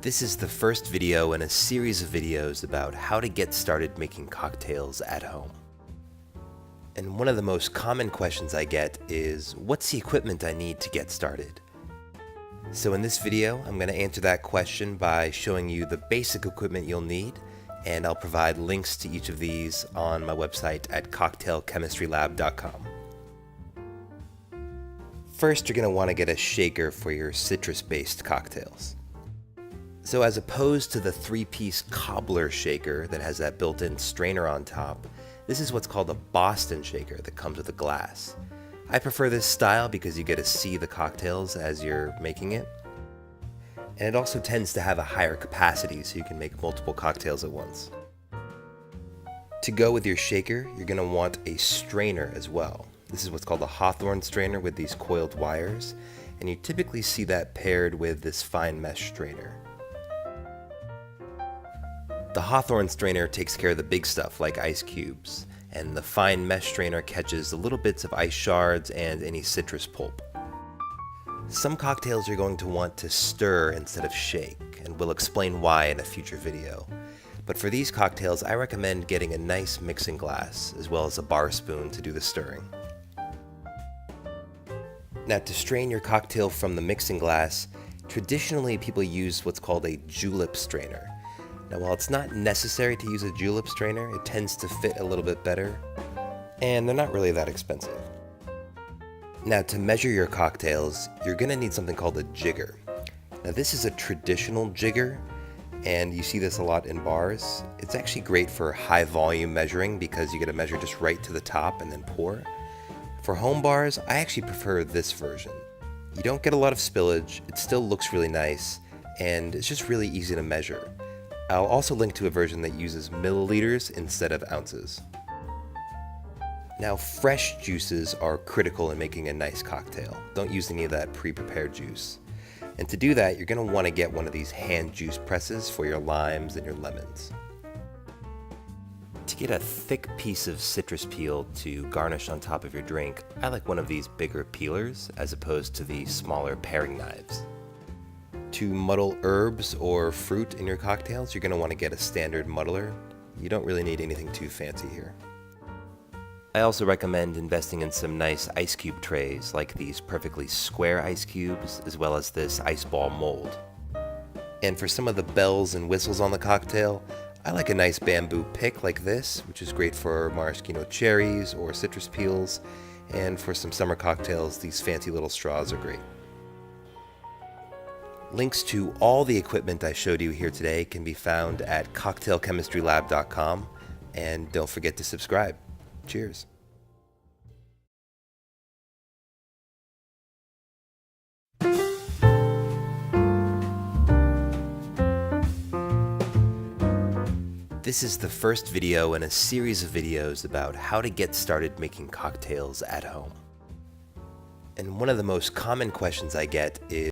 This is the first video in a series of videos about how to get started making cocktails at home. And one of the most common questions I get is, what's the equipment I need to get started? So in this video, I'm going to answer that question by showing you the basic equipment you'll need, and I'll provide links to each of these on my website at cocktailchemistrylab.com. First, you're going to want to get a shaker for your citrus-based cocktails. So as opposed to the three-piece cobbler shaker that has that built-in strainer on top, this is what's called a Boston shaker that comes with a glass. I prefer this style because you get to see the cocktails as you're making it. And it also tends to have a higher capacity so you can make multiple cocktails at once. To go with your shaker, you're going to want a strainer as well. This is what's called a Hawthorne strainer with these coiled wires, and you typically see that paired with this fine mesh strainer. The Hawthorne strainer takes care of the big stuff like ice cubes, and the fine mesh strainer catches the little bits of ice shards and any citrus pulp. Some cocktails you're going to want to stir instead of shake, and we'll explain why in a future video. But for these cocktails, I recommend getting a nice mixing glass as well as a bar spoon to do the stirring. Now, to strain your cocktail from the mixing glass, traditionally people use what's called a julep strainer. Now, while it's not necessary to use a julep strainer, it tends to fit a little bit better, and they're not really that expensive. Now, to measure your cocktails, you're going to need something called a jigger. Now, this is a traditional jigger, and you see this a lot in bars. It's actually great for high volume measuring because you get to measure just right to the top and then pour. For home bars, I actually prefer this version. You don't get a lot of spillage, it still looks really nice, and it's just really easy to measure. I'll also link to a version that uses milliliters instead of ounces. Now, fresh juices are critical in making a nice cocktail. Don't use any of that pre-prepared juice. And to do that, you're going to want to get one of these hand juice presses for your limes and your lemons. To get a thick piece of citrus peel to garnish on top of your drink, I like one of these bigger peelers as opposed to the smaller paring knives. To muddle herbs or fruit in your cocktails, you're going to want to get a standard muddler. You don't really need anything too fancy here. I also recommend investing in some nice ice cube trays like these perfectly square ice cubes as well as this ice ball mold. And for some of the bells and whistles on the cocktail, I like a nice bamboo pick like this, which is great for maraschino cherries or citrus peels, and for some summer cocktails, these fancy little straws are great. Links to all the equipment I showed you here today can be found at cocktailchemistrylab.com, and don't forget to subscribe. Cheers. This is the first video in a series of videos about how to get started making cocktails at home. And one of the most common questions I get is,